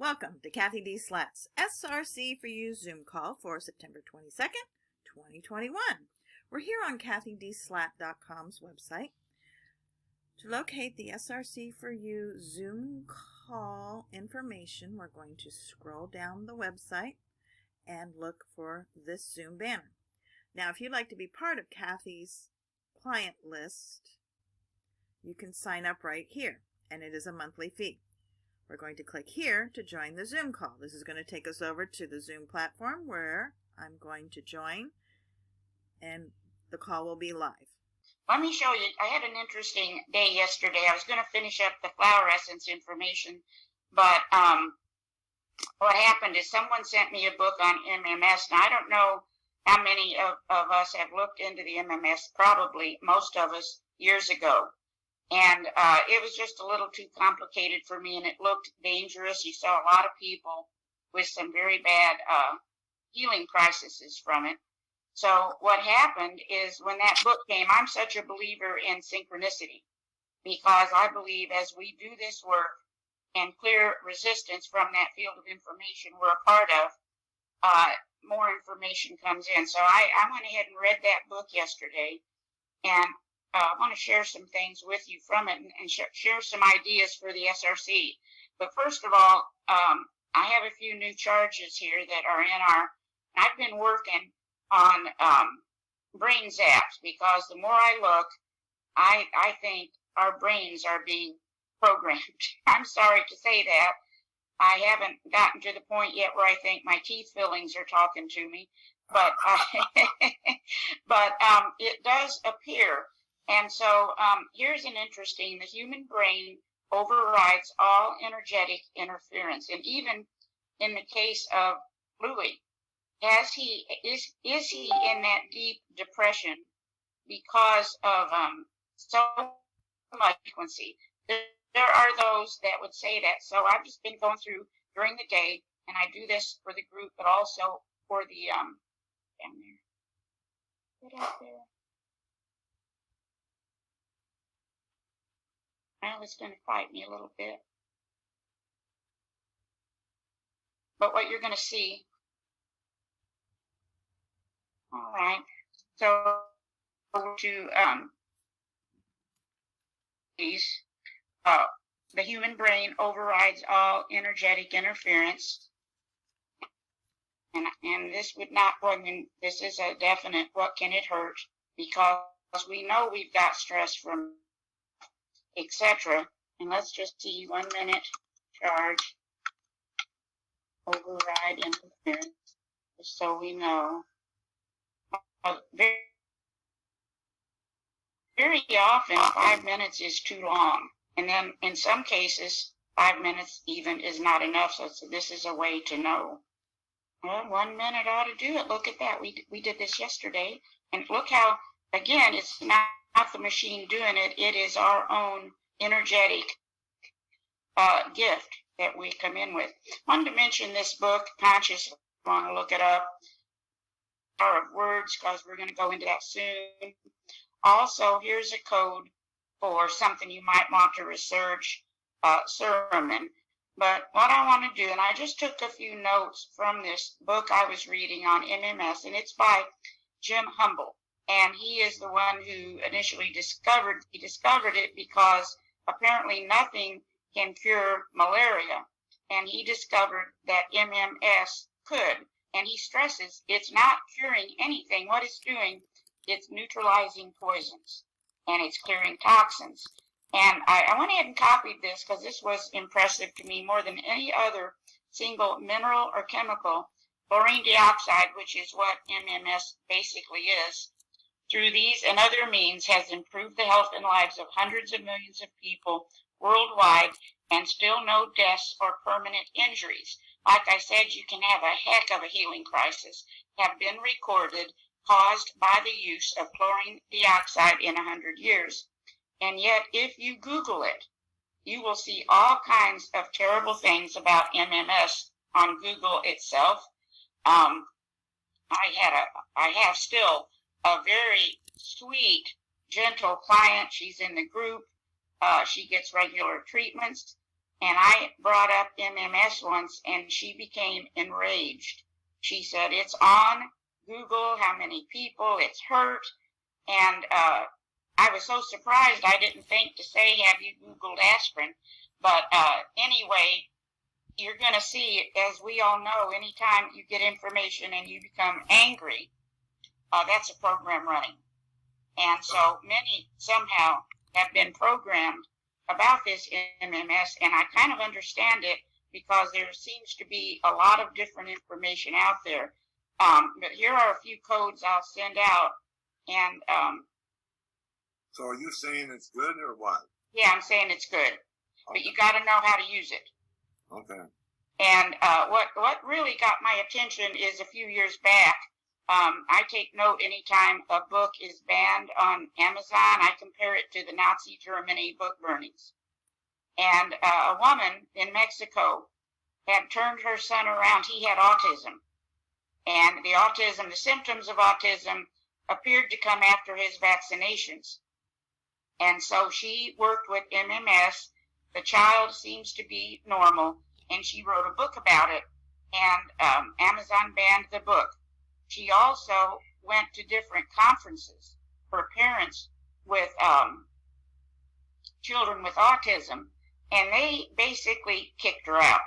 Welcome to CathyDSlaught's SRC4u Zoom call for September 22nd, 2021. We're here on CathyDSlaght.com's website. To locate the SRC4u Zoom call information, we're going to scroll down the website and look for this Zoom banner. Now, if you'd like to be part of Cathy's client list, you can sign up right here, and it is a monthly fee. We're going to click here to join the Zoom call. This is going to take us over to the Zoom platform where I'm going to join, and the call will be live. Let me show you. I had an interesting day yesterday. I was going to finish up the flower essence information, but what happened is someone sent me a book on MMS. Now, I don't know how many of us have looked into the MMS, probably most of us years ago. And it was just a little too complicated for me, and it looked dangerous. You saw a lot of people with some very bad healing crises from it. So what happened is when that book came, I'm such a believer in synchronicity, because I believe as we do this work and clear resistance from that field of information we're a part of, more information comes in. So I went ahead and read that book yesterday, and I want to share some things with you from it and share some ideas for the SRC. But first of all, I have a few new charges here that are I've been working on brain zaps, because the more I look, I think our brains are being programmed. I'm sorry to say that. I haven't gotten to the point yet where I think my teeth fillings are talking to me, but it does appear. And so here's an interesting: the human brain overrides all energetic interference. And even in the case of Louis, is he in that deep depression because of so much frequency? There are those that would say that. So I've just been going through during the day, and I do this for the group, but also for the down there. Get out there. Well, it's going to fight me a little bit. But what you're going to see. All right. So to the human brain overrides all energetic interference. And this would not, this is a definite, what can it hurt? Because we know we've got stress from etc. And let's just see, 1 minute charge, override interference, just so we know. Very, very often 5 minutes is too long, and then in some cases 5 minutes even is not enough. So this is a way to know. Well, 1 minute ought to do it. Look at that. We did this yesterday, and look how, again, it's not the machine doing it. It is our own energetic gift that we come in with. I wanted to mention this book, Conscious. If you want to look it up. Power of Words, because we're going to go into that soon. Also, here's a code for something you might want to research, sermon. But what I want to do, and I just took a few notes from this book I was reading on MMS, and it's by Jim Humble. And he is the one who initially discovered it because apparently nothing can cure malaria. And he discovered that MMS could. And he stresses it's not curing anything. What it's doing, it's neutralizing poisons, and it's clearing toxins. And I went ahead and copied this because this was impressive to me more than any other single mineral or chemical. Chlorine dioxide, which is what MMS basically is, through these and other means has improved the health and lives of hundreds of millions of people worldwide, and still no deaths or permanent injuries. Like I said, you can have a heck of a healing crisis have been recorded caused by the use of chlorine dioxide in 100 years. And yet, if you Google it, you will see all kinds of terrible things about MMS on Google itself. I have still a very sweet, gentle client. She's in the group. She gets regular treatments. And I brought up MMS once, and she became enraged. She said, it's on Google, how many people, it's hurt. And I was so surprised I didn't think to say, have you Googled aspirin? But anyway, you're going to see, as we all know, anytime you get information and you become angry, that's a program running. And so many somehow have been programmed about this MMS, and I kind of understand it because there seems to be a lot of different information out there. But here are a few codes I'll send out. And so are you saying it's good or what? Yeah, I'm saying it's good. Okay. But you got to know how to use it. Okay. And what really got my attention is a few years back, I take note anytime a book is banned on Amazon, I compare it to the Nazi Germany book burnings. And a woman in Mexico had turned her son around. He had autism. And the symptoms of autism appeared to come after his vaccinations. And so she worked with MMS. The child seems to be normal, and she wrote a book about it, and Amazon banned the book. She also went to different conferences for parents with children with autism, and they basically kicked her out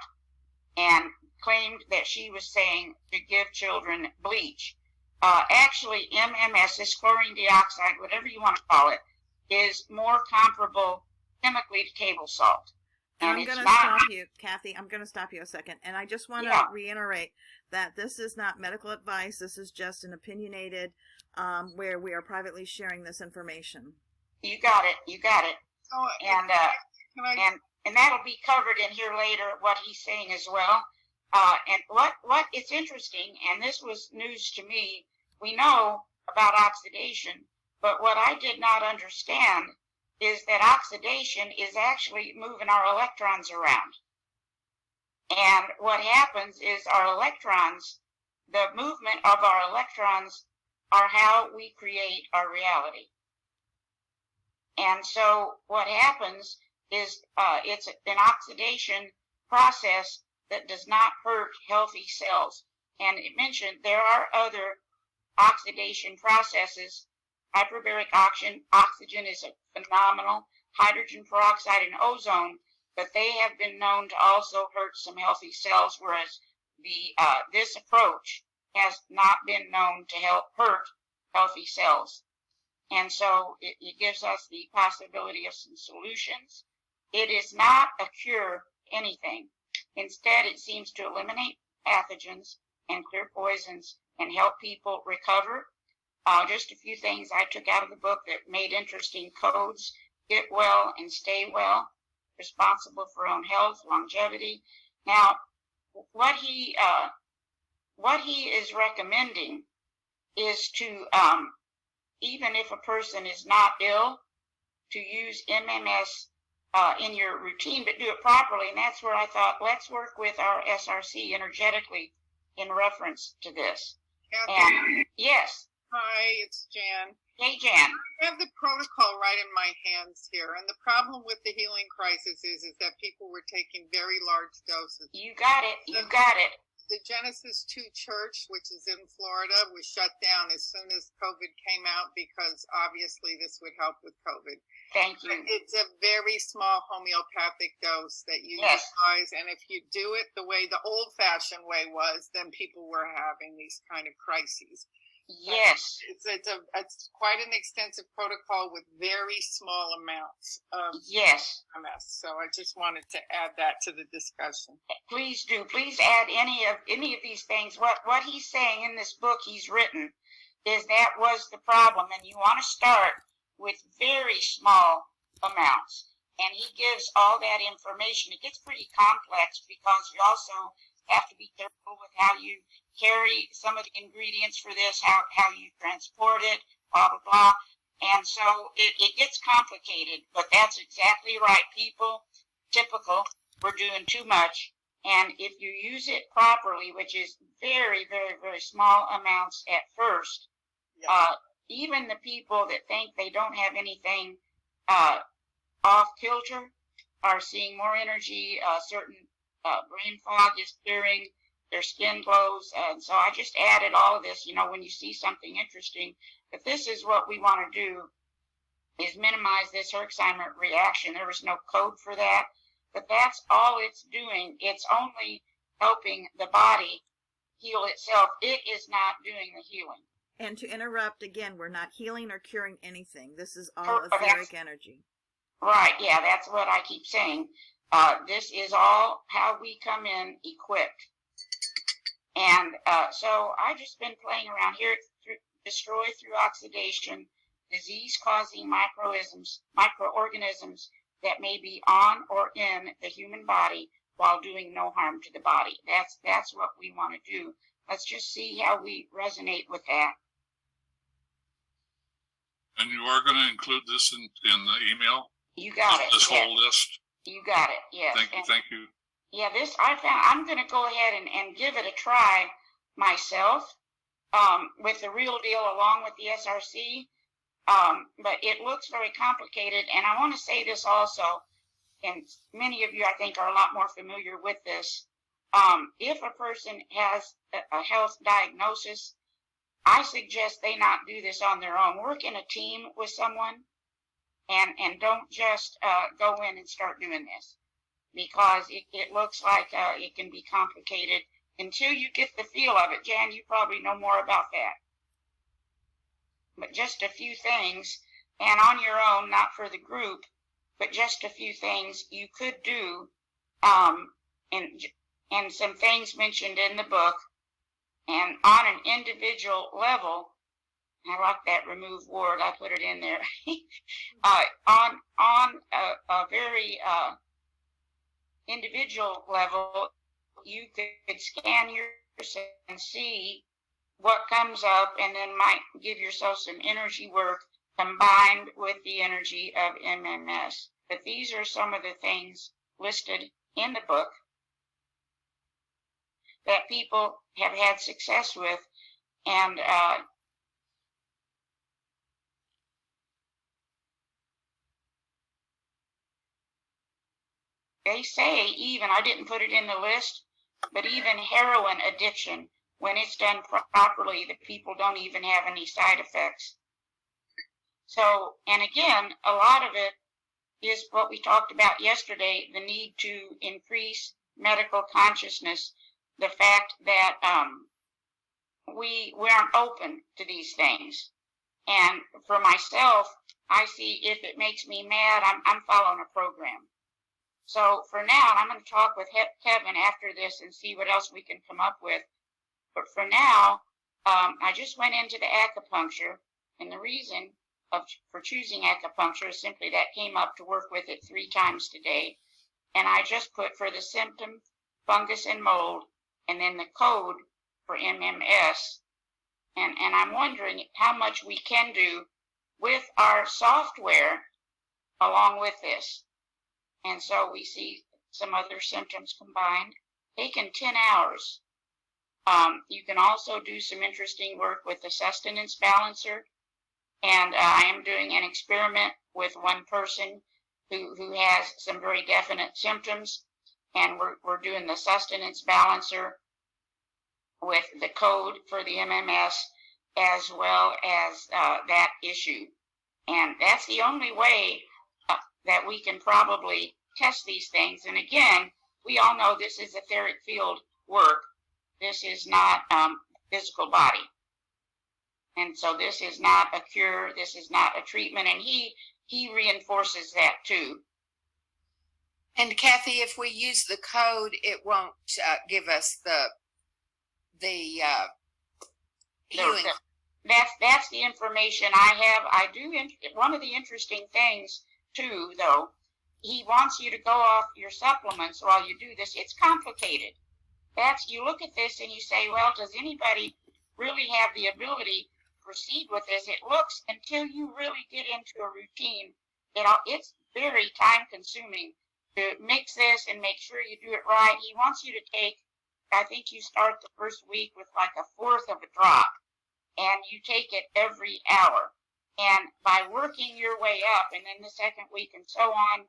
and claimed that she was saying to give children bleach. Actually, MMS, this chlorine dioxide, whatever you want to call it, is more comparable chemically to table salt. And I'm going to stop you, Cathy. I'm going to stop you a second. And I just want to reiterate that this is not medical advice. This is just an opinionated, where we are privately sharing this information. You got it. You got it. Oh, and that'll be covered in here later, what he's saying as well. And what it's interesting, and this was news to me, we know about oxidation, but what I did not understand is that oxidation is actually moving our electrons around. And what happens is our electrons, the movement of our electrons are how we create our reality. And so what happens is it's an oxidation process that does not hurt healthy cells. And it mentioned there are other oxidation processes. Hyperbaric oxygen is a phenomenal, hydrogen peroxide and ozone, but they have been known to also hurt some healthy cells, whereas this approach has not been known to help hurt healthy cells. And so it gives us the possibility of some solutions. It is not a cure anything. Instead, it seems to eliminate pathogens and clear poisons and help people recover. Just a few things I took out of the book that made interesting codes: get well and stay well, responsible for own health, longevity. Now, what he is recommending is to, even if a person is not ill, to use MMS in your routine, but do it properly. And that's where I thought, let's work with our SRC energetically in reference to this. Cathy, and yes. Hi, it's Jan. Hey, Jan. I have the protocol right in my hands here, and the problem with the healing crisis is that people were taking very large doses. You got it. You got it. The Genesis 2 church, which is in Florida, was shut down as soon as COVID came out because obviously this would help with COVID. Thank you. It's a very small homeopathic dose that you utilize, and if you do it the way the old-fashioned way was, then people were having these kind of crises. Yes. It's quite an extensive protocol with very small amounts of MS. So I just wanted to add that to the discussion. Please do. Please add any of these things. What he's saying in this book he's written is that was the problem, and you want to start with very small amounts. And he gives all that information. It gets pretty complex because you also have to be careful with how you carry some of the ingredients for this, how you transport it, blah, blah, blah. And so it gets complicated, but that's exactly right. People, typical, we're doing too much. And if you use it properly, which is very, very, very small amounts at first, even the people that think they don't have anything off kilter, are seeing more energy, certain brain fog is clearing, their skin glows. And so I just added all of this, when you see something interesting. But this is what we want to do, is minimize this Herxheimer reaction. There was no code for that, but that's all it's doing. It's only helping the body heal itself. It is not doing the healing. And to interrupt again, we're not healing or curing anything. This is all etheric energy. Right, yeah, that's what I keep saying. This is all how we come in equipped. And so I've just been playing around here. Destroy through oxidation, disease-causing microorganisms that may be on or in the human body while doing no harm to the body. That's what we want to do. Let's just see how we resonate with that. And you are going to include this in the email? You got it. This whole list? You got it, yes. Thank you. Yeah, this I found, I'm going to go ahead and give it a try myself with the real deal along with the SRC. But it looks very complicated. And I want to say this also, and many of you I think are a lot more familiar with this. If a person has a health diagnosis, I suggest they not do this on their own. Work in a team with someone and don't just go in and start doing this, because it looks like it can be complicated until you get the feel of it. Jan, you probably know more about that. But just a few things, and on your own, not for the group, but just a few things you could do, and some things mentioned in the book. And on an individual level, I like that remove word, I put it in there. On a very individual level, you could scan yourself and see what comes up, and then might give yourself some energy work combined with the energy of MMS. But these are some of the things listed in the book that people have had success with. And they say even, I didn't put it in the list, but even heroin addiction, when it's done properly, the people don't even have any side effects. So, and again, a lot of it is what we talked about yesterday, the need to increase medical consciousness, the fact that we aren't open to these things. And for myself, I see if it makes me mad, I'm following a program. So for now, I'm going to talk with Kevin after this and see what else we can come up with. But for now, I just went into the acupuncture, and the reason for choosing acupuncture is simply that came up to work with it 3 times today. And I just put for the symptom, fungus and mold, and then the code for MMS. And I'm wondering how much we can do with our software along with this. And so we see some other symptoms combined, taken 10 hours. You can also do some interesting work with the sustenance balancer. And I am doing an experiment with one person who has some very definite symptoms. And we're doing the sustenance balancer with the code for the MMS as well as that issue. And that's the only way that we can probably test these things. And again, we all know this is etheric field work. This is not physical body. And so this is not a cure. This is not a treatment. And he reinforces that too. And Cathy, if we use the code, it won't give us the healing. That's the information I have. I do. One of the interesting things too, though, he wants you to go off your supplements while you do this. It's complicated. You look at this and you say, well, does anybody really have the ability to proceed with this? It looks, until you really get into a routine, it's very time consuming to mix this and make sure you do it right. He wants you to take, I think you start the first week with like 1/4 of a drop, and you take it every hour. And by working your way up, and then the second week and so on,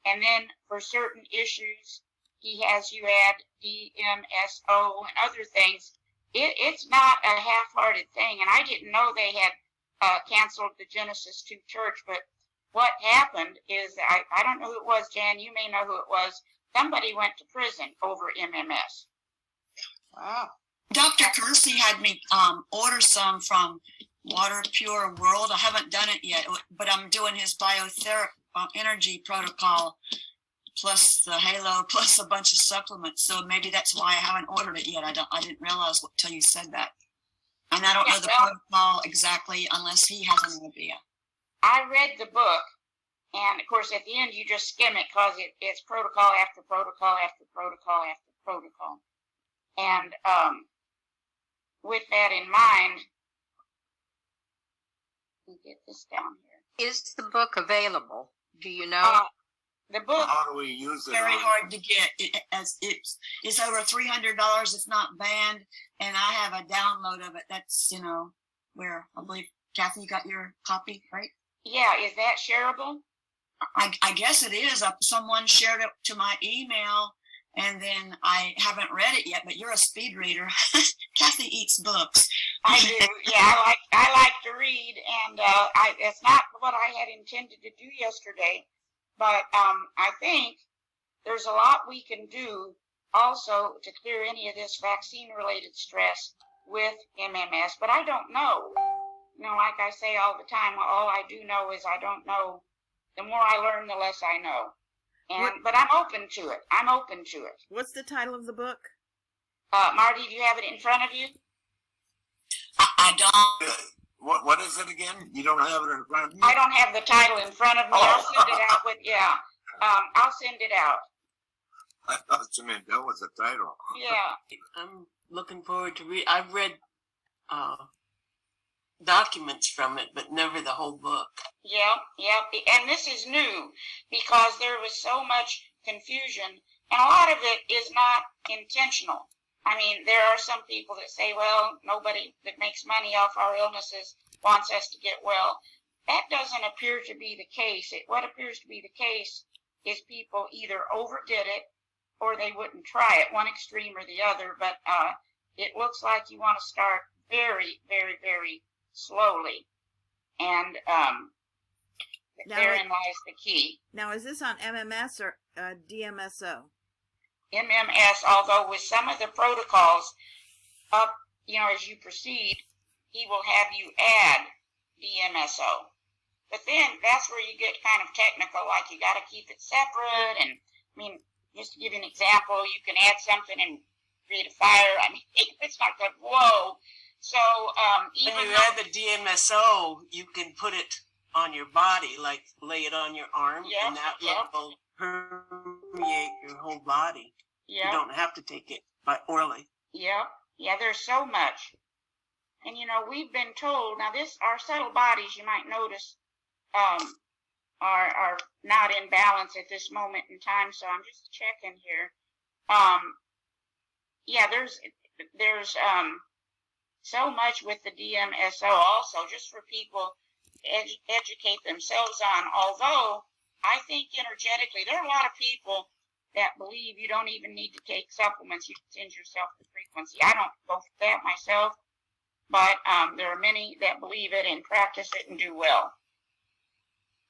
And then for certain issues, he has you add DMSO and other things. It's not a half-hearted thing, and I didn't know they had canceled the Genesis 2 church, but what happened is, I don't know who it was, Jan, you may know who it was, somebody went to prison over MMS. Wow. Dr. Kersey had me order some from Water Pure World. I haven't done it yet, but I'm doing his energy protocol plus the Halo plus a bunch of supplements. So maybe that's why I haven't ordered it yet. I didn't realize till you said that. And I don't know the protocol exactly unless he has an idea. I read the book, and of course at the end you just skim it because it's protocol after protocol after protocol after protocol. And with that in mind, let me get this down here. Is the book available? Do you know? The book. How do we use it? Very hard to get. It's over $300 if not banned, and I have a download of it. That's where I believe Cathy, you got your copy, right? Yeah, is that shareable? I guess it is. Someone shared it to my email, and then I haven't read it yet. But you're a speed reader. Cathy eats books. I do. Yeah, I like to read, and it's not what I had intended to do yesterday. But I think there's a lot we can do also to clear any of this vaccine-related stress with MMS. But I don't know. Like I say all the time, all I do know is I don't know. The more I learn, the less I know. But I'm open to it. I'm open to it. What's the title of the book? Marty, do you have it in front of you? I don't. What is it again? You don't have it in front of you? I don't have the title in front of me. I'll send it out I'll send it out. I thought you meant that was the title. Yeah. I'm looking forward to read. I've read documents from it, but never the whole book. Yeah. And this is new because there was so much confusion, and a lot of it is not intentional. I mean, there are some people that say, well, nobody that makes money off our illnesses wants us to get well. That doesn't appear to be the case. What appears to be the case is people either overdid it or they wouldn't try it, one extreme or the other. But it looks like you want to start very, very, very slowly. And therein lies the key. Now, is this on MMS or DMSO? MMS, although with some of the protocols up, as you proceed, he will have you add DMSO. But then that's where you get kind of technical, like you got to keep it separate. And I mean, just to give you an example, you can add something and create a fire. I mean, it's not good. Whoa. So even when you add the DMSO, you can put it on your body, like lay it on your arm, and that will permeate your whole body. You don't have to take it orally. Yeah, there's so much. And we've been told, now our subtle bodies, you might notice, are not in balance at this moment in time, so I'm just checking here. There's so much with the DMSO also, just for people to educate themselves on, although I think energetically, there are a lot of people that believe you don't even need to take supplements. You can send yourself the frequency. I don't go for that myself, but there are many that believe it and practice it and do well.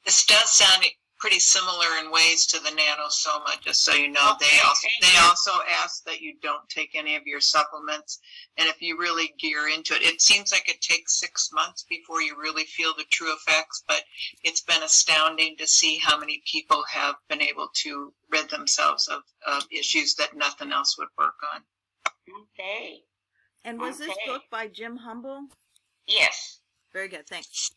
This does sound pretty similar in ways to the nanosoma, just so you know. They also ask that you don't take any of your supplements, and if you really gear into it, it seems like it takes 6 months before you really feel the true effects, but it's been astounding to see how many people have been able to rid themselves of issues that nothing else would work on. Okay. And was this book by Jim Humble? Yes. Very good, thanks.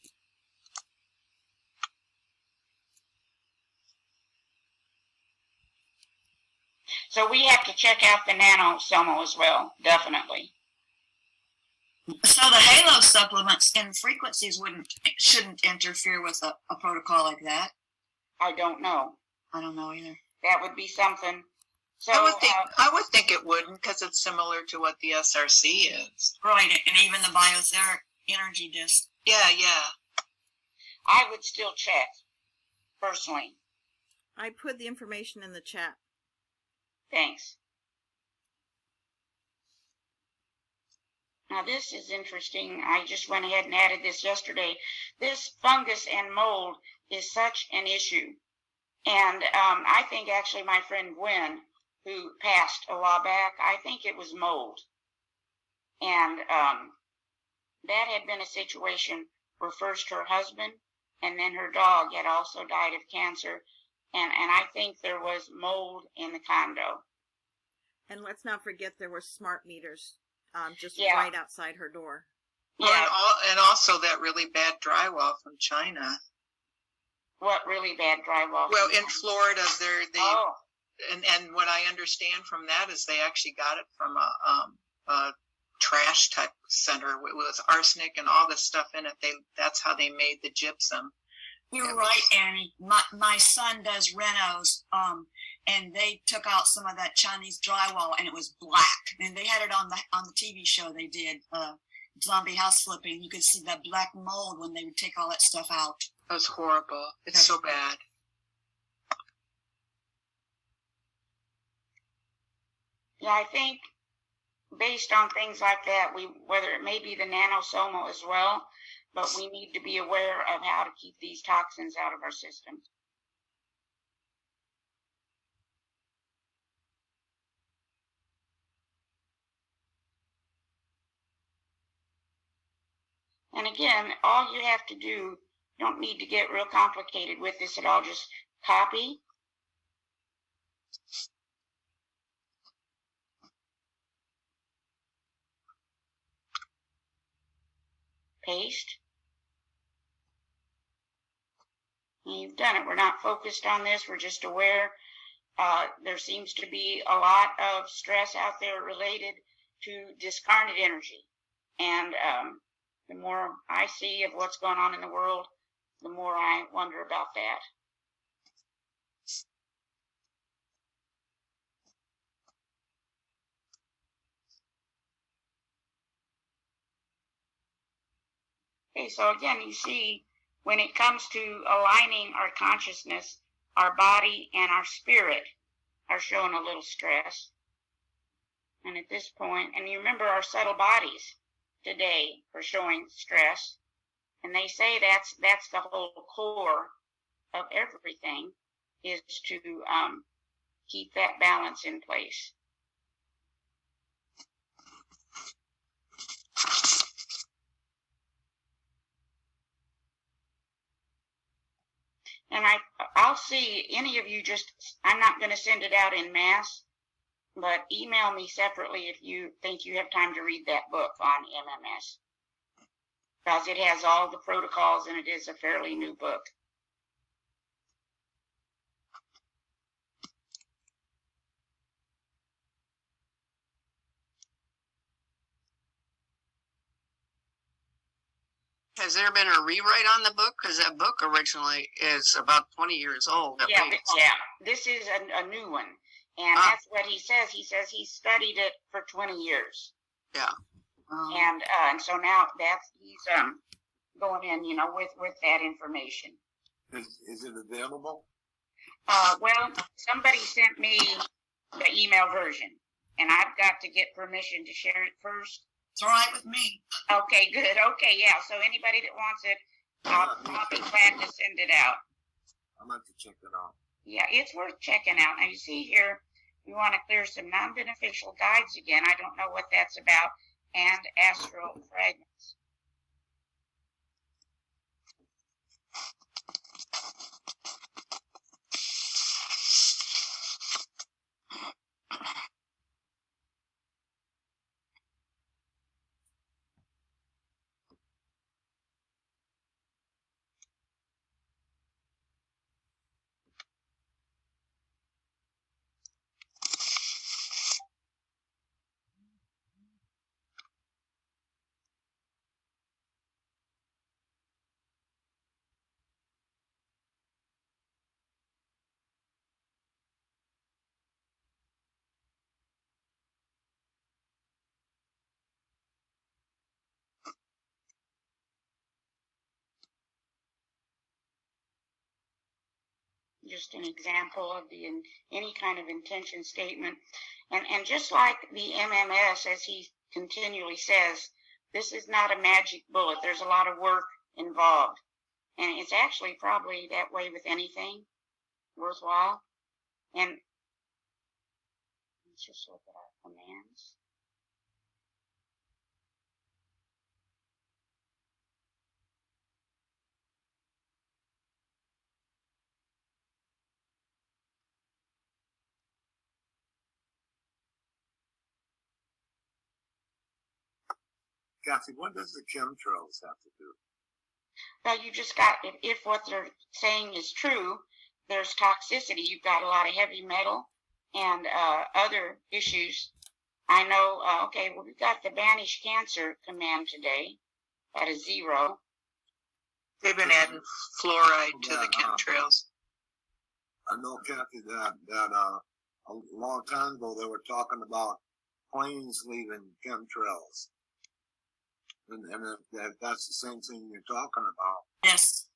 So we have to check out the nanosoma as well, definitely. So the Halo supplements and frequencies shouldn't interfere with a protocol like that. I don't know. I don't know either. That would be something. So I would think it wouldn't, because it's similar to what the SRC is. Right, and even the biotheric energy disc. Yeah. I would still check, personally. I put the information in the chat. Thanks. Now this is interesting. I just went ahead and added this yesterday. This fungus and mold is such an issue. And I think actually my friend Gwen, who passed a while back, I think it was mold. And that had been a situation where first her husband and then her dog had also died of cancer. And I think there was mold in the condo. And let's not forget there were smart meters just Yeah. right outside her door. Yeah. And also that really bad drywall from China. What really bad drywall? Well, in Florida, Oh. and what I understand from that is they actually got it from a trash type center with arsenic and all this stuff in it. That's how they made the gypsum. You're right, Annie. My son does renos, and they took out some of that Chinese drywall, and it was black. And they had it on the TV show they did, Zombie House Flipping. You could see that black mold when they would take all that stuff out. It was horrible. It's so bad. Yeah, I think based on things like that, whether it may be the nanosomal as well, but we need to be aware of how to keep these toxins out of our system. And again, all you have to do, you don't need to get real complicated with this at all. Just copy, paste, and you've done it. We're not focused on this. We're just aware there seems to be a lot of stress out there related to discarnate energy. And the more I see of what's going on in the world, the more I wonder about that. Okay, so again, you see, when it comes to aligning our consciousness, our body and our spirit are showing a little stress. And at this point, and you remember our subtle bodies today are showing stress. And they say that's the whole core of everything, is to keep that balance in place. And I'll see any of you I'm not going to send it out in mass, but email me separately if you think you have time to read that book on MMS. Because it has all the protocols and it is a fairly new book. Has there been a rewrite on the book? Because that book originally is about 20 years old. Yeah. This is a new one. And that's what he says. He says he studied it for 20 years. Yeah. And so now he's going in, with that information. Is it available? Well, somebody sent me the email version, and I've got to get permission to share it first. It's all right with me. Okay, good. Okay, yeah. So anybody that wants it, I'll be glad to send it out. I'm going to check it out. Yeah, it's worth checking out. Now you see here, we want to clear some non-beneficial guides again. I don't know what that's about. And astral fragments. just an example of any kind of intention statement. And just like the MMS, as he continually says, this is not a magic bullet. There's a lot of work involved. And it's actually probably that way with anything worthwhile. And let's just look at our commands. Cathy, what does the chemtrails have to do? Well, you just got, if what they're saying is true, there's toxicity. You've got a lot of heavy metal and other issues. I know, okay, well, we've got the banish cancer command today at a 0. They've been adding fluoride to the chemtrails. I know, Cathy, that a long time ago they were talking about planes leaving chemtrails. And if that's the same thing you're talking about. Yes.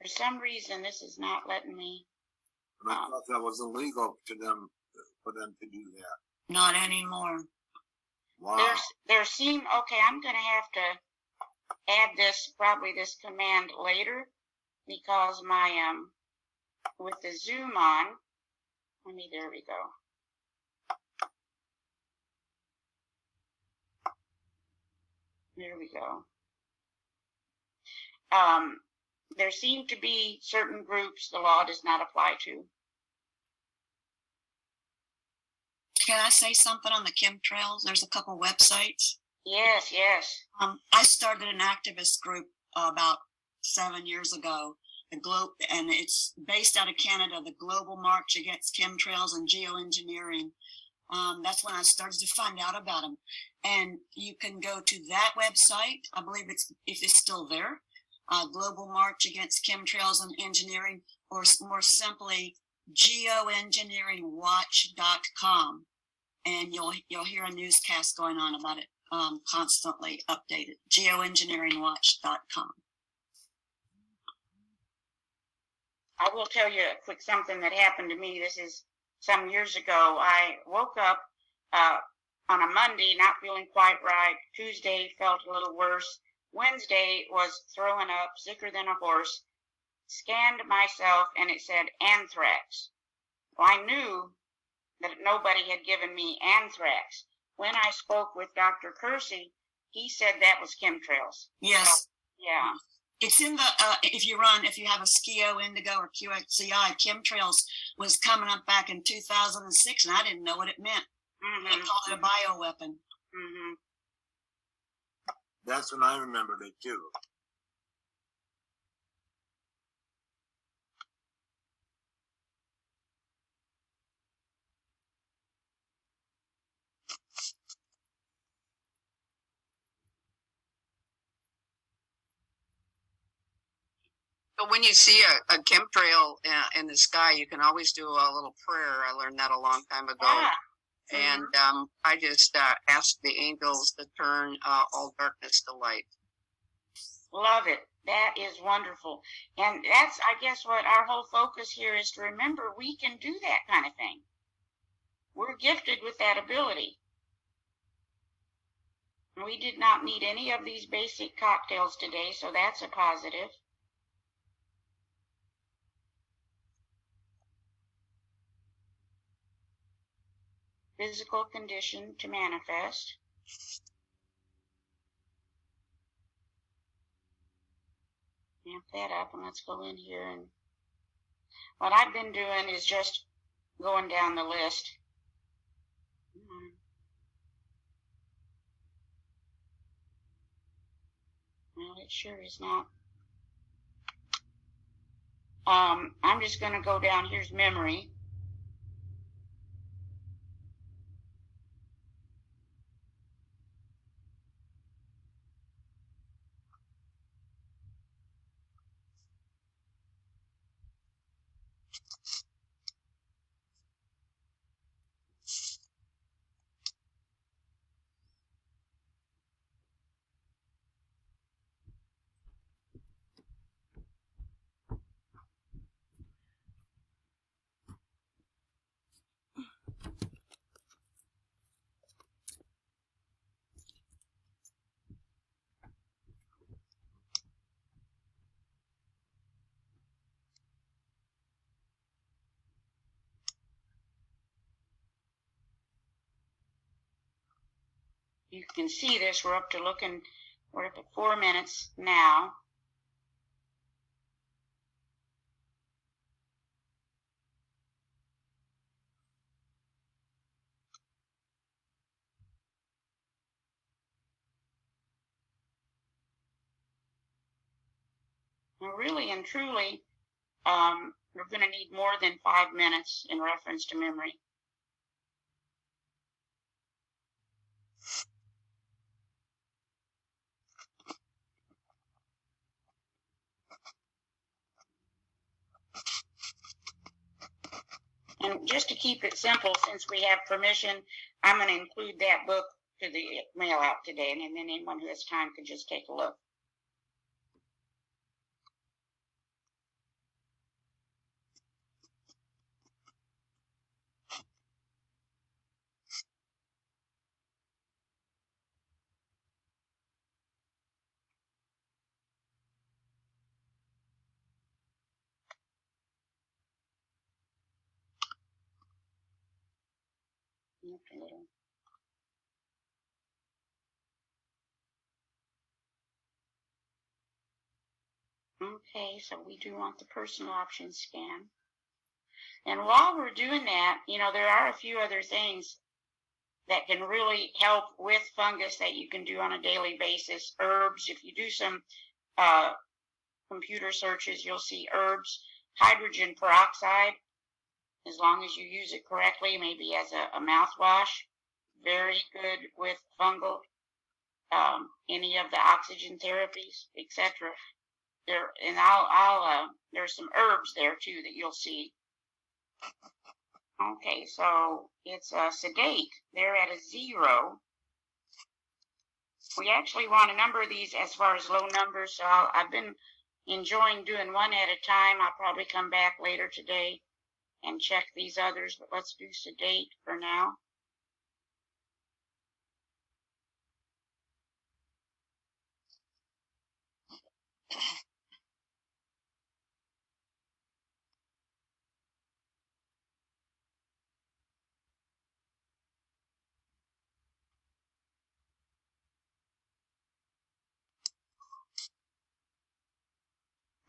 For some reason, this is not letting me. And I thought that was illegal for them to do that. Not anymore. Wow. Okay, I'm going to have to add this command later, because my, with the zoom on, there we go. There we go. There seem to be certain groups the law does not apply to. Can I say something on the chemtrails? There's a couple websites. Yes, yes. I started an activist group about 7 years ago. And it's based out of Canada, the Global March Against Chemtrails and Geoengineering. That's when I started to find out about them. And you can go to that website. I believe if it's still there, Global March Against Chemtrails and Engineering, or more simply, geoengineeringwatch.com. And you'll hear a newscast going on about it, constantly updated. geoengineeringwatch.com. I will tell you a quick something that happened to me. This is some years ago. I woke up on a Monday not feeling quite right. Tuesday felt a little worse. Wednesday was throwing up, sicker than a horse. Scanned myself and it said anthrax. Well, I knew that nobody had given me anthrax. When I spoke with Dr. Kersey, he said that was chemtrails. Yes. So, yeah. It's in the, if you have a SKIO Indigo or QXCI, chemtrails was coming up back in 2006, and I didn't know what it meant. Mm-hmm. They called it a bioweapon. Mm-hmm. That's when I remembered it too. But when you see a chemtrail in the sky, you can always do a little prayer. I learned that a long time ago. Ah. And I just asked the angels to turn all darkness to light. Love it. That is wonderful. And that's, I guess, what our whole focus here is to remember we can do that kind of thing. We're gifted with that ability. We did not need any of these basic cocktails today, so that's a positive. Physical condition to manifest. Amp that up, and let's go in here. And what I've been doing is just going down the list. Well, it sure is not. I'm just going to go down. Here's memory. you can see this. We're up at 4 minutes now. Now, really and truly, we're going to need more than 5 minutes in reference to memory. And just to keep it simple, since we have permission, I'm going to include that book to the mail out today, and then anyone who has time can just take a look. Okay, so we do want the personal option scan. And while we're doing that, there are a few other things that can really help with fungus that you can do on a daily basis. Herbs, if you do some computer searches, you'll see herbs, hydrogen peroxide, as long as you use it correctly, maybe as a mouthwash, very good with fungal, any of the oxygen therapies, etc. And there's some herbs there too that you'll see. Okay, so it's sedate. They're at a 0. We actually want a number of these as far as low numbers, so I've been enjoying doing one at a time. I'll probably come back later today and check these others, but let's do sedate for now.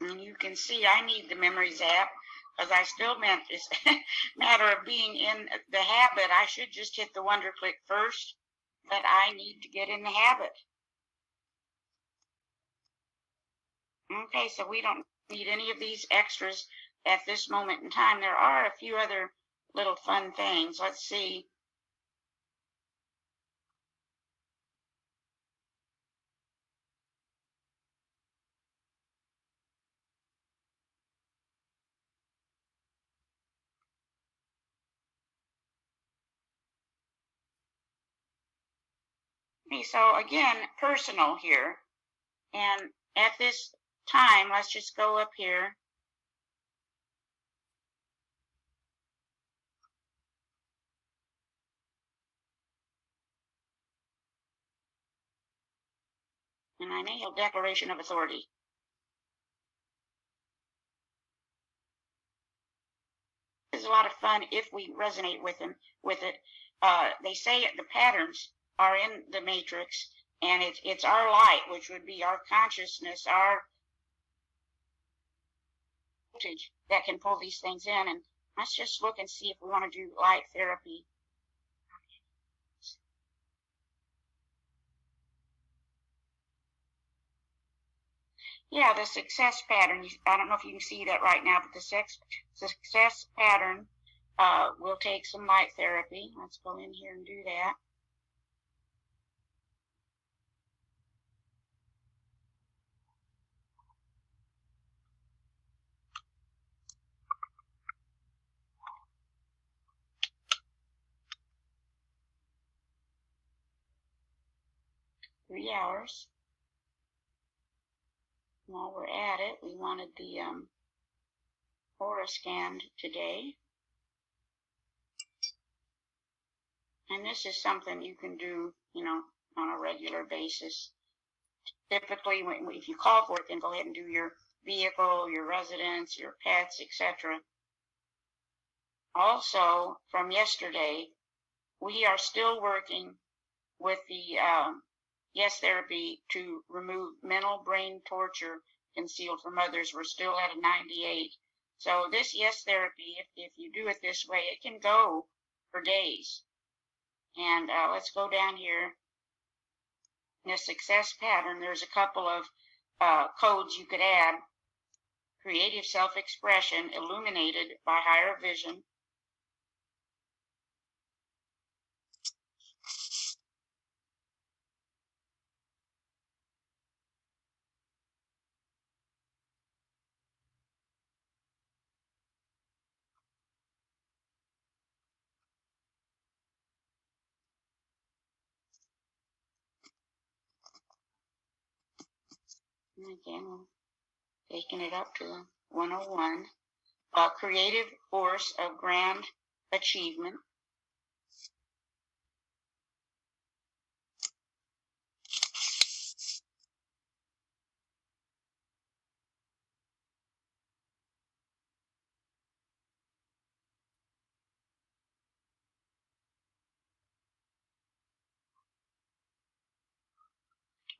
And you can see I need the Memories app because I still meant this matter of being in the habit. I should just hit the Wonder Click first, but I need to get in the habit. Okay, so we don't need any of these extras at this moment in time. There are a few other little fun things. Let's see. Okay, so again, personal here. And at this time, let's just go up here. And I nailed Declaration of Authority. It's a lot of fun if we resonate with it. They say the patterns are in the matrix, and it's our light, which would be our consciousness, our voltage that can pull these things in. And let's just look and see if we want to do light therapy. Yeah, the success pattern, I don't know if you can see that right now, but the success pattern will take some light therapy. Let's go in here and do that. $3. While we're at it, we wanted the aura scanned today. And this is something you can do, on a regular basis. Typically, if you call for it, then go ahead and do your vehicle, your residence, your pets, etc. Also, from yesterday, we are still working with the yes therapy to remove mental brain torture concealed from others, we're still at a 98. So this yes therapy, if you do it this way, it can go for days. And let's go down here. In the success pattern, there's a couple of codes you could add. Creative self-expression illuminated by higher vision. And again, taking it up to 101. Creative force of grand achievement.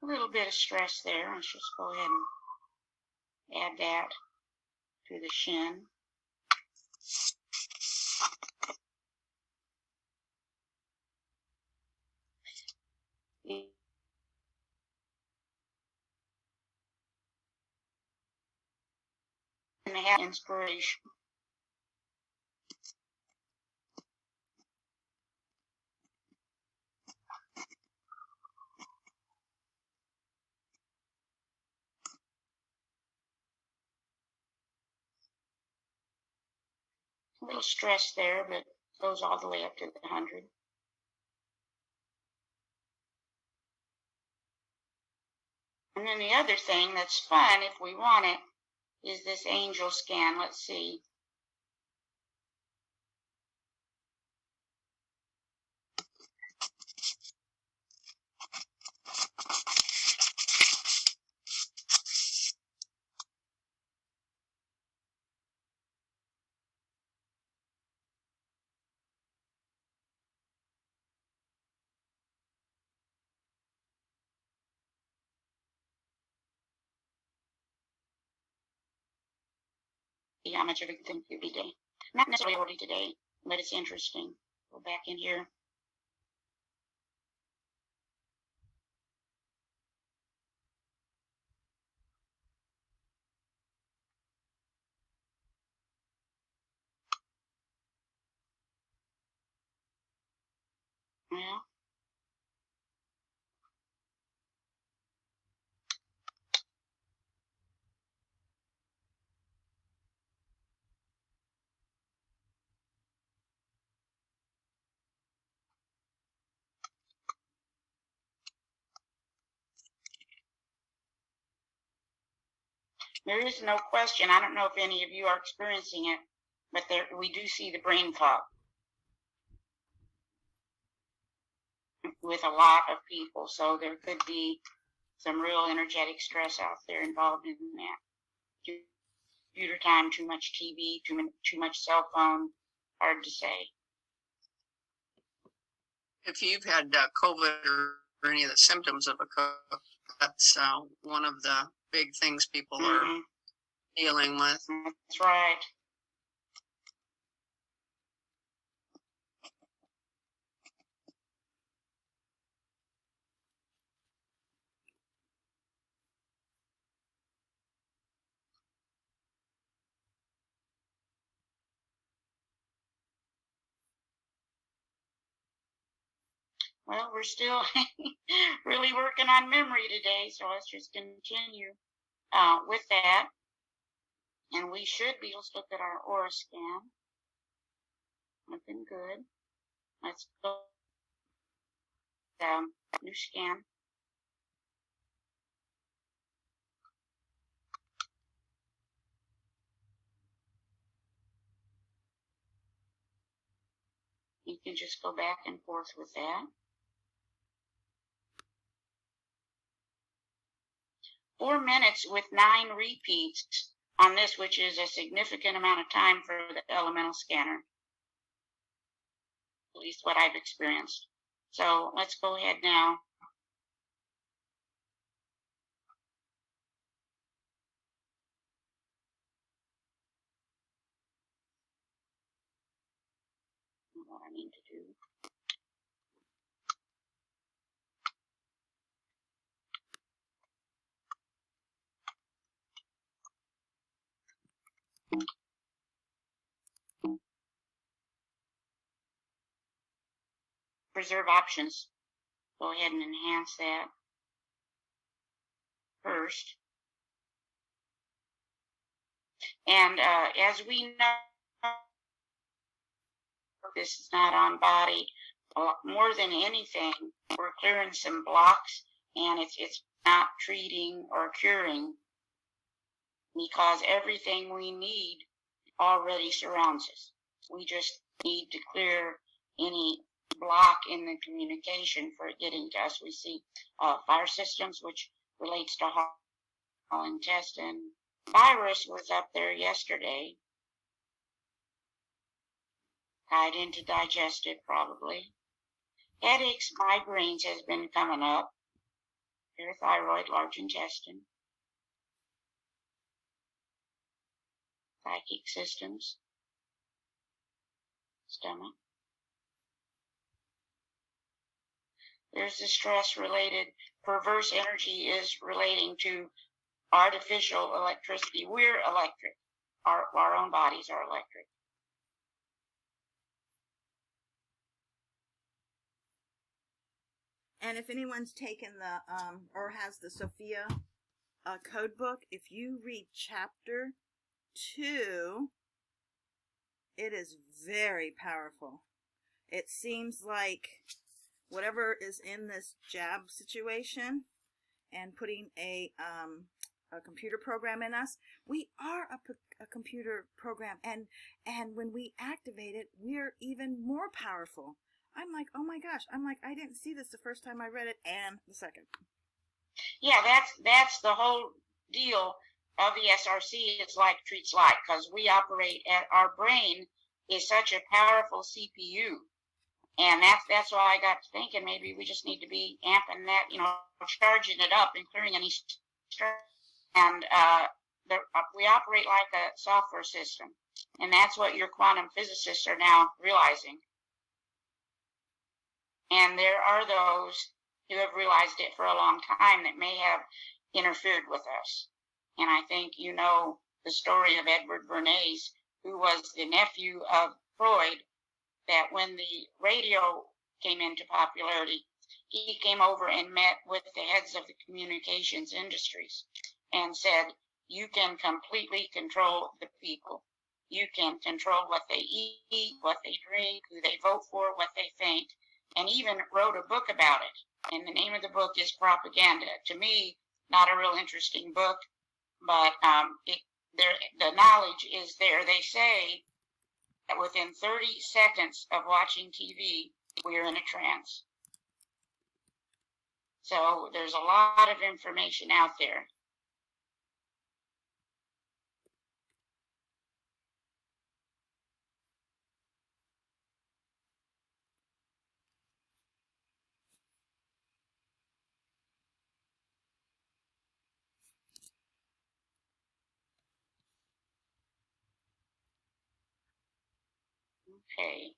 A little bit of stress there. Let's just go ahead and add that to the shin. And have inspiration. A little stress there, but goes all the way up to the 100. And then the other thing that's fun, if we want it, is this angel scan. Let's see. See how much of a thing could be today. Not necessarily already today, but it's interesting. Go back in here. Well, there is no question. I don't know if any of you are experiencing it, but there we do see the brain fog with a lot of people. So there could be some real energetic stress out there involved in that. Computer time, too much TV, too much cell phone. Hard to say. If you've had COVID or any of the symptoms of a COVID, that's one of the big things people are dealing with. That's right. Well, we're still really working on memory today, so let's just continue with that. And we should be, let's look at our aura scan. Looking good. Let's go new scan. You can just go back and forth with that. 4 minutes with 9 repeats on this, which is a significant amount of time for the elemental scanner. At least what I've experienced. So let's go ahead now. What I need to do. Preserve options. Go ahead and enhance that first. And as we know, this is not on body. More than anything, we're clearing some blocks, and it's not treating or curing, because everything we need already surrounds us. We just need to clear any block in the communication for it getting to us. We see fire systems, which relates to heart, intestine. Virus was up there yesterday, tied into digestive probably. Headaches, migraines has been coming up. Parathyroid, large intestine. Psychic systems. Stomach. There's the stress-related, perverse energy is relating to artificial electricity. We're electric. Our own bodies are electric. And if anyone's taken the, or has the Sophia code book, if you read chapter 2, it is very powerful. It seems like whatever is in this jab situation and putting a computer program in us, we are a computer program, and when we activate it, we're even more powerful. I'm like, oh my gosh, I didn't see this the first time I read it and the second. Yeah, that's the whole deal of the SRC. It's like treats like, because we operate at, our brain is such a powerful CPU. And that's why I got to thinking maybe we just need to be amping that, charging it up and clearing any stress. And we operate like a software system. And that's what your quantum physicists are now realizing. And there are those who have realized it for a long time that may have interfered with us. And I think you know the story of Edward Bernays, who was the nephew of Freud, that when the radio came into popularity, he came over and met with the heads of the communications industries and said, you can completely control the people. You can control what they eat, what they drink, who they vote for, what they think, and even wrote a book about it. And the name of the book is Propaganda. To me, not a real interesting book, but the knowledge is there. They say that within 30 seconds of watching TV, we're in a trance. So there's a lot of information out there. Okay.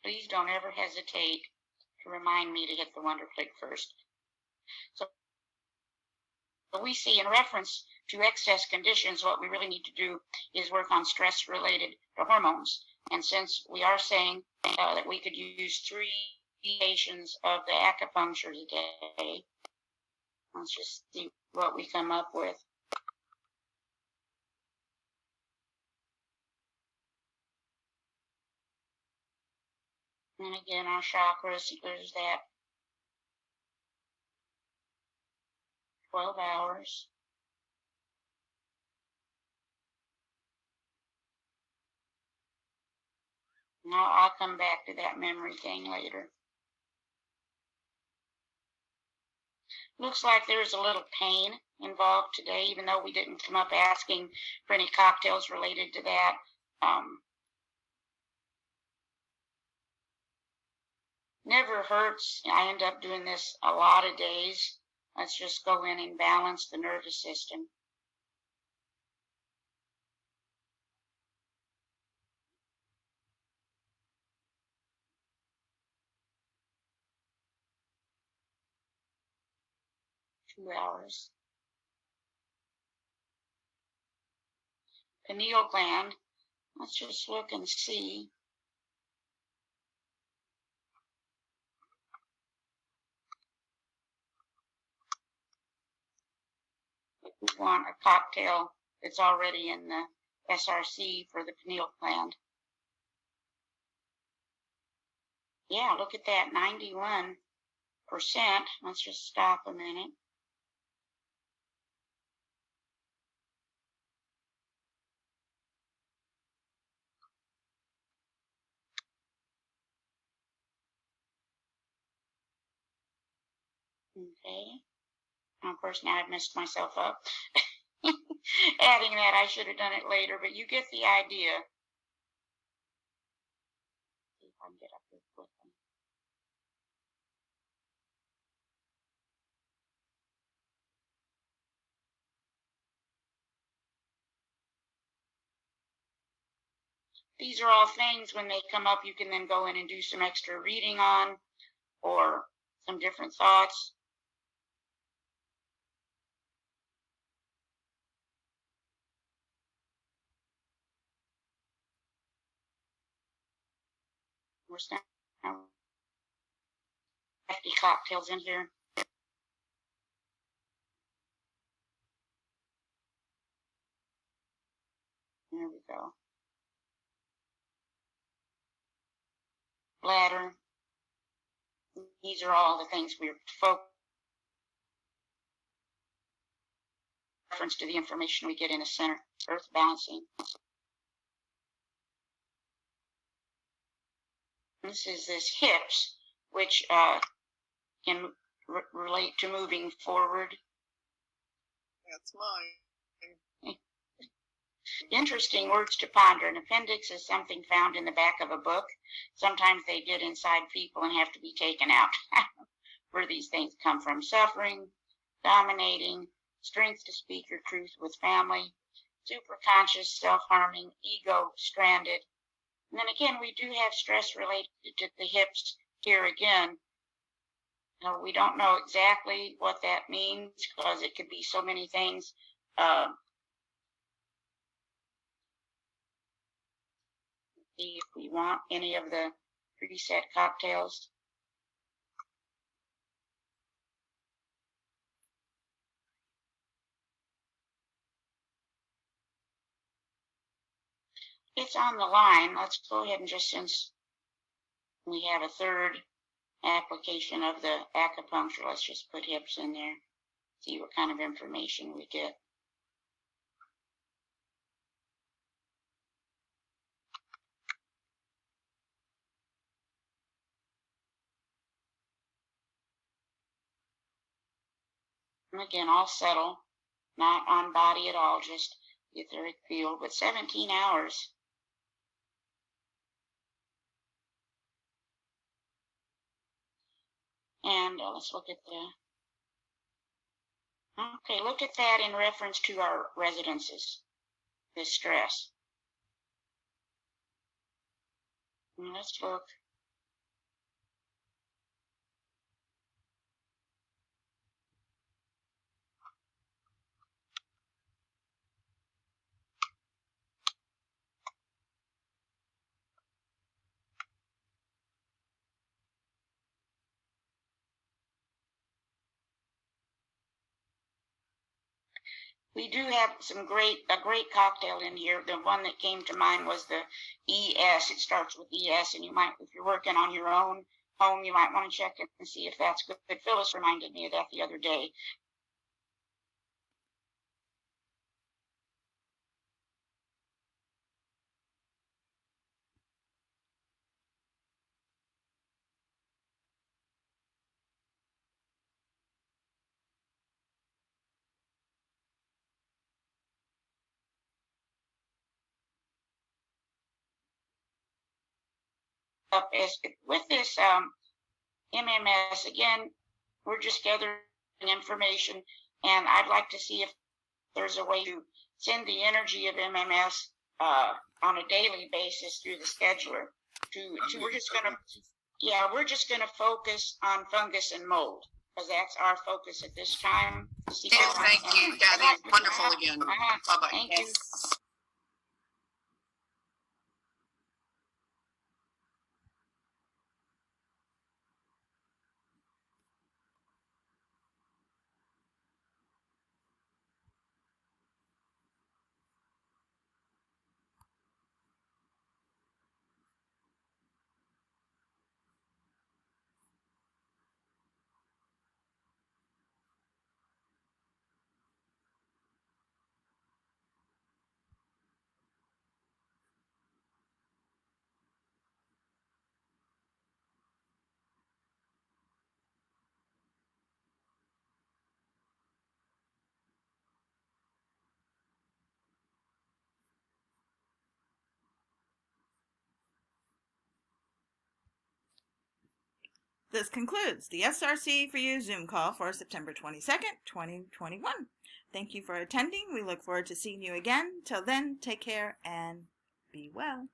Please don't ever hesitate to remind me to hit the wonder click first. So we see in reference to excess conditions, what we really need to do is work on stress related to hormones. And since we are saying that we could use 3 stations of the acupuncture today, let's just see what we come up with. And again, our chakras, there's that 12 hours. Now I'll come back to that memory thing later. Looks like there's a little pain involved today, even though we didn't come up asking for any cocktails related to that. Never hurts. I end up doing this a lot of days. Let's just go in and balance the nervous system. $2. Pineal gland. Let's just look and see. If we want a cocktail that's already in the SRC for the pineal gland. Yeah, look at that, 91%. Let's just stop a minute. Okay. And of course, now I've messed myself up. Adding that, I should have done it later, but you get the idea. See if I can get up here quickly. These are all things, when they come up, you can then go in and do some extra reading on, or some different thoughts. We're some hefty cocktails in here. There we go. Bladder. These are all the things we're focused reference to the information we get in the center. Earth balancing. This is this hips, which can relate to moving forward. That's mine. Interesting words to ponder. An appendix is something found in the back of a book. Sometimes they get inside people and have to be taken out. Where these things come from: suffering, dominating, strength to speak your truth with family, superconscious, self-harming, ego, stranded. And then again, we do have stress related to the hips here again. Now, we don't know exactly what that means because it could be so many things. See if we want any of the preset cocktails. It's on the line. Let's go ahead and just, since we have a third application of the acupuncture, let's just put hips in there, see what kind of information we get. And again, all settle, not on body at all, just etheric field, but 17 hours. And let's look at okay, look at that in reference to our residences, this stress. And let's look. We do have a great cocktail in here. The one that came to mind was the ES. It starts with ES, and you might, if you're working on your own home, you might want to check it and see if that's good. Phyllis reminded me of that the other day. With this MMS. Again, we're just gathering information, and I'd like to see if there's a way to send the energy of MMS on a daily basis through the scheduler. We're just gonna focus on fungus and mold, because that's our focus at this time. Thank you, Cathy. Wonderful again. Bye-bye. Thank you. This concludes the SRC4u Zoom call for September 22nd, 2021. Thank you for attending. We look forward to seeing you again. Till then, take care and be well.